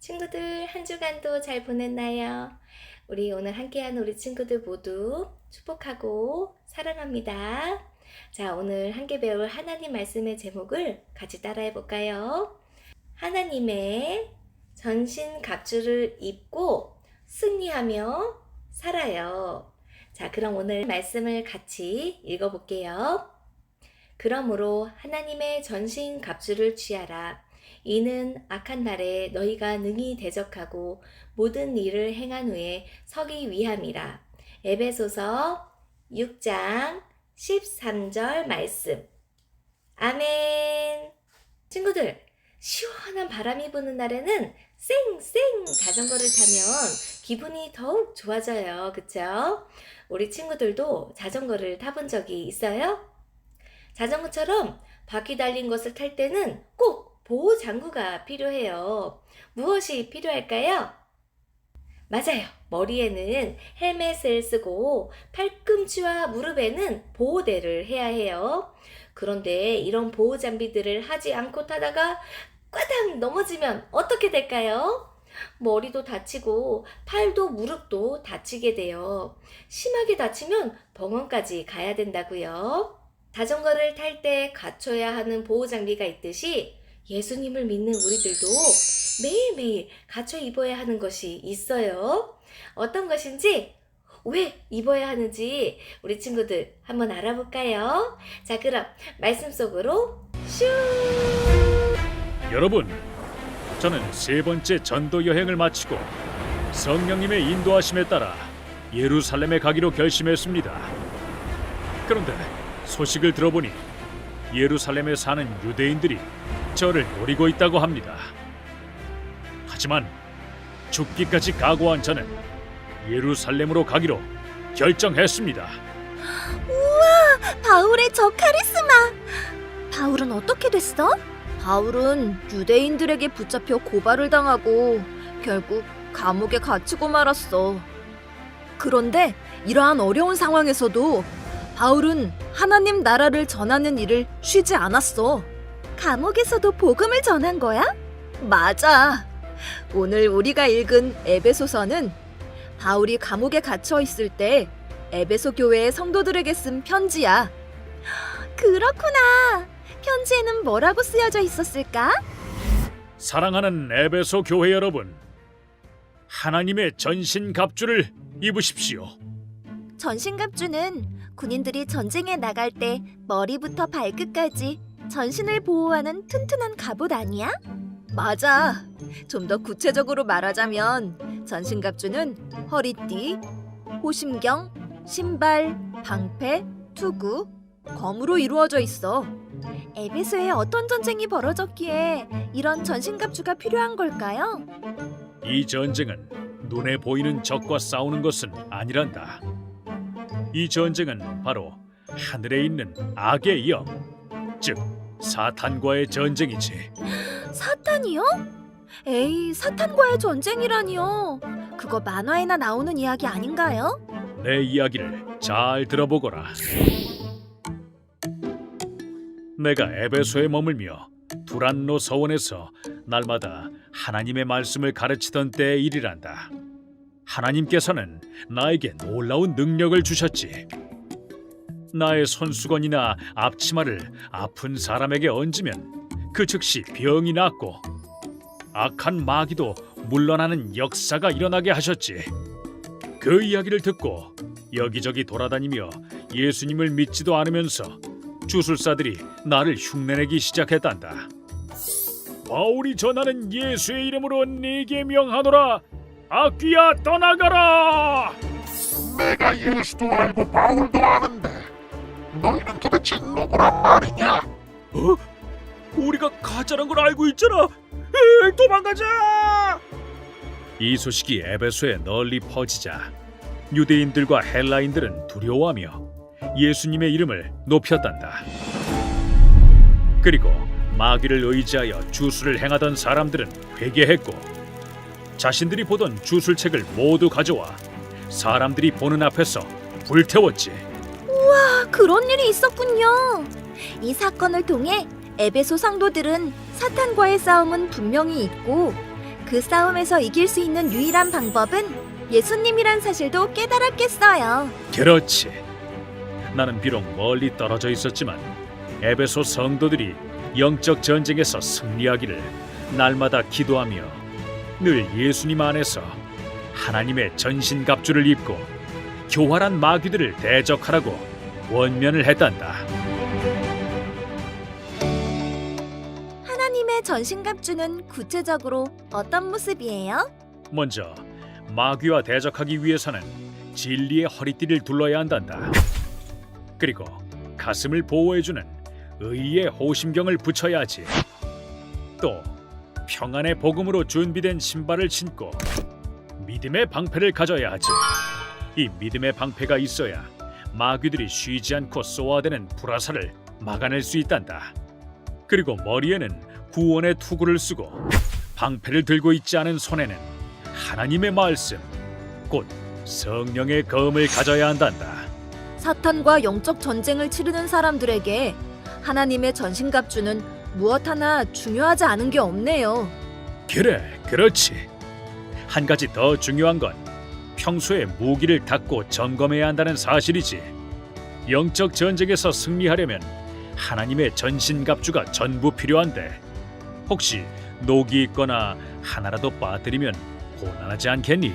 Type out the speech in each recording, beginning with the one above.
친구들 한 주간도 잘 보냈나요? 우리 친구들 모두 축복하고 사랑합니다. 자, 오늘 함께 배울 하나님 말씀의 제목을 같이 따라해 볼까요? 하나님의 전신 갑주를 입고 승리하며 살아요. 자, 그럼 오늘 말씀을 같이 읽어 볼게요. 그러므로 하나님의 전신 갑주를 취하라. 이는 악한 날에 너희가 능히 대적하고 모든 일을 행한 후에 서기 위함이라. 에베소서 6장 13절 말씀. 아멘. 친구들, 시원한 바람이 부는 날에는 쌩쌩 자전거를 타면 기분이 더욱 좋아져요. 그쵸? 우리 친구들도 자전거를 타본 적이 있어요? 자전거처럼 바퀴 달린 것을 탈 때는 꼭 보호 장구가 필요해요. 무엇이 필요할까요? 맞아요. 머리에는 헬멧을 쓰고 팔꿈치와 무릎에는 보호대를 해야 해요. 그런데 이런 보호 장비들을 하지 않고 타다가 꽈당 넘어지면 어떻게 될까요? 머리도 다치고 팔도 무릎도 다치게 돼요. 심하게 다치면 병원까지 가야 된다고요. 자전거를 탈 때 갖춰야 하는 보호 장비가 있듯이 예수님을 믿는 우리들도 매일매일 갖춰 입어야 하는 것이 있어요. 어떤 것인지, 왜 입어야 하는지 우리 친구들 한번 알아볼까요? 자, 그럼 말씀 속으로 슈! 여러분, 저는 세 번째 전도 여행을 마치고 성령님의 인도하심에 따라 예루살렘에 가기로 결심했습니다. 그런데 소식을 들어보니 예루살렘에 사는 유대인들이 저를 노리고 있다고 합니다. 하지만 죽기까지 각오한 저는 예루살렘으로 가기로 결정했습니다. 우와! 바울의 저 카리스마! 바울은 어떻게 됐어? 바울은 유대인들에게 붙잡혀 고발을 당하고 결국 감옥에 갇히고 말았어. 그런데 이러한 어려운 상황에서도 바울은 하나님 나라를 전하는 일을 쉬지 않았어. 감옥에서도 복음을 전한 거야? 맞아. 오늘 우리가 읽은 에베소서는 바울이 감옥에 갇혀 있을 때 에베소 교회의 성도들에게 쓴 편지야. 그렇구나. 편지에는 뭐라고 쓰여져 있었을까? 사랑하는 에베소 교회 여러분, 하나님의 전신 갑주를 입으십시오. 전신갑주는 군인들이 전쟁에 나갈 때 머리부터 발끝까지 전신을 보호하는 튼튼한 갑옷 아니야? 맞아. 좀 더 구체적으로 말하자면 전신갑주는 허리띠, 호심경, 신발, 방패, 투구, 검으로 이루어져 있어. 에베소에 어떤 전쟁이 벌어졌기에 이런 전신갑주가 필요한 걸까요? 이 전쟁은 눈에 보이는 적과 싸우는 것은 아니란다. 이 전쟁은 바로 하늘에 있는 악의 영, 즉 사탄과의 전쟁이지. 사탄이요? 에이, 사탄과의 전쟁이라니요. 그거 만화에나 나오는 이야기 아닌가요? 내 이야기를 잘 들어보거라. 내가 에베소에 머물며 두란노 서원에서 날마다 하나님의 말씀을 가르치던 때의 일이란다. 하나님께서는 나에게 놀라운 능력을 주셨지. 나의 손수건이나 앞치마를 아픈 사람에게 얹으면 그 즉시 병이 낫고 악한 마귀도 물러나는 역사가 일어나게 하셨지. 그 이야기를 듣고 여기저기 돌아다니며 예수님을 믿지도 않으면서 주술사들이 나를 흉내내기 시작했단다. 바울이 전하는 예수의 이름으로 네게 명하노라. 악귀야 떠나가라. 내가 예수도 알고 바울도 아는데 너희는 도대체 누구란 말이냐? 우리가 가짜란 걸 알고 있잖아. 도망가자. 이 소식이 에베소에 널리 퍼지자 유대인들과 헬라인들은 두려워하며 예수님의 이름을 높였단다. 그리고 마귀를 의지하여 주술을 행하던 사람들은 회개했고 자신들이 보던 주술책을 모두 가져와 사람들이 보는 앞에서 불태웠지. 그런 일이 있었군요. 이 사건을 통해 에베소 성도들은 사탄과의 싸움은 분명히 있고 그 싸움에서 이길 수 있는 유일한 방법은 예수님이란 사실도 깨달았겠어요. 그렇지. 나는 비록 멀리 떨어져 있었지만 에베소 성도들이 영적 전쟁에서 승리하기를 날마다 기도하며 늘 예수님 안에서 하나님의 전신갑주를 입고 교활한 마귀들을 대적하라고 원면을 했단다. 하나님의 전신갑주는 구체적으로 어떤 모습이에요? 먼저 마귀와 대적하기 위해서는 진리의 허리띠를 둘러야 한단다. 그리고 가슴을 보호해주는 의의 호심경을 붙여야 하지. 또 평안의 복음으로 준비된 신발을 신고 믿음의 방패를 가져야 하지. 이 믿음의 방패가 있어야 마귀들이 쉬지 않고 쏘아대는 불화살을 막아낼 수 있단다. 그리고 머리에는 구원의 투구를 쓰고 방패를 들고 있지 않은 손에는 하나님의 말씀, 곧 성령의 검을 가져야 한단다. 사탄과 영적 전쟁을 치르는 사람들에게 하나님의 전신갑주는 무엇 하나 중요하지 않은 게 없네요. 그래, 그렇지. 한 가지 더 중요한 건 평소에 무기를 닦고 점검해야 한다는 사실이지. 영적 전쟁에서 승리하려면 하나님의 전신갑주가 전부 필요한데 혹시 녹이 있거나 하나라도 빠뜨리면 곤란하지 않겠니?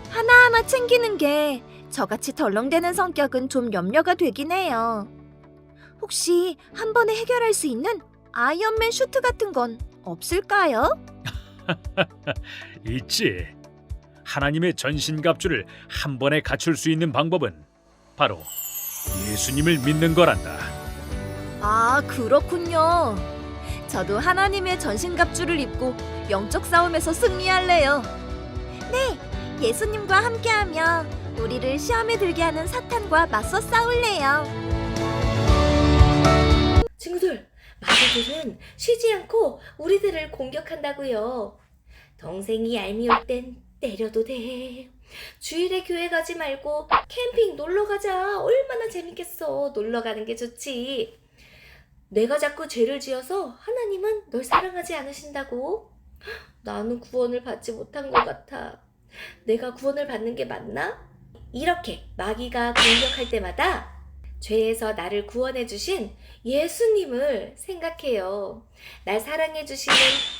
하나하나 챙기는 게 저같이 덜렁대는 성격은 좀 염려가 되긴 해요. 혹시 한 번에 해결할 수 있는 아이언맨 슈트 같은 건 없을까요? 있지. 하나님의 전신갑주를 한 번에 갖출 수 있는 방법은 바로 예수님을 믿는 거란다. 아, 그렇군요. 저도 하나님의 전신갑주를 입고 영적 싸움에서 승리할래요. 네, 예수님과 함께하며 우리를 시험에 들게 하는 사탄과 맞서 싸울래요. 친구들, 마귀들은 쉬지 않고 우리들을 공격한다고요. 동생이 얄미울 땐 때려도 돼. 주일에 교회 가지 말고 캠핑 놀러 가자. 얼마나 재밌겠어. 놀러 가는 게 좋지. 내가 자꾸 죄를 지어서 하나님은 널 사랑하지 않으신다고? 나는 구원을 받지 못한 것 같아. 내가 구원을 받는 게 맞나? 이렇게 마귀가 공격할 때마다 죄에서 나를 구원해 주신 예수님을 생각해요. 날 사랑해 주시는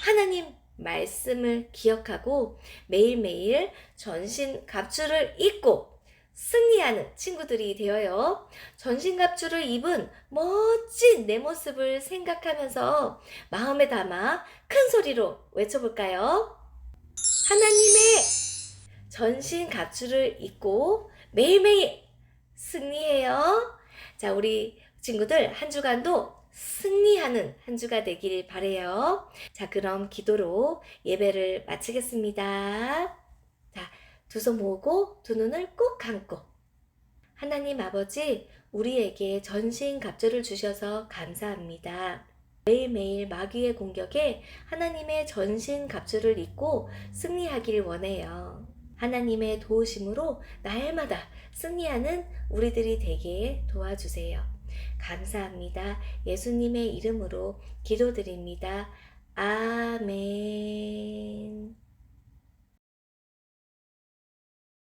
하나님 말씀을 기억하고 매일매일 전신갑주를 입고 승리하는 친구들이 되어요. 전신갑주를 입은 멋진 내 모습을 생각하면서 마음에 담아 큰 소리로 외쳐볼까요? 하나님의 전신갑주를 입고 매일매일 승리해요. 자, 우리 친구들 한 주간도 승리하는 한 주가 되길 바래요. 자, 그럼 기도로 예배를 마치겠습니다. 자, 두 손 모으고 두 눈을 꼭 감고. 하나님 아버지, 우리에게 전신갑주를 주셔서 감사합니다. 매일매일 마귀의 공격에 하나님의 전신갑주를 입고 승리하길 원해요. 하나님의 도우심으로 날마다 승리하는 우리들이 되게 도와주세요. 감사합니다. 예수님의 이름으로 기도드립니다. 아멘.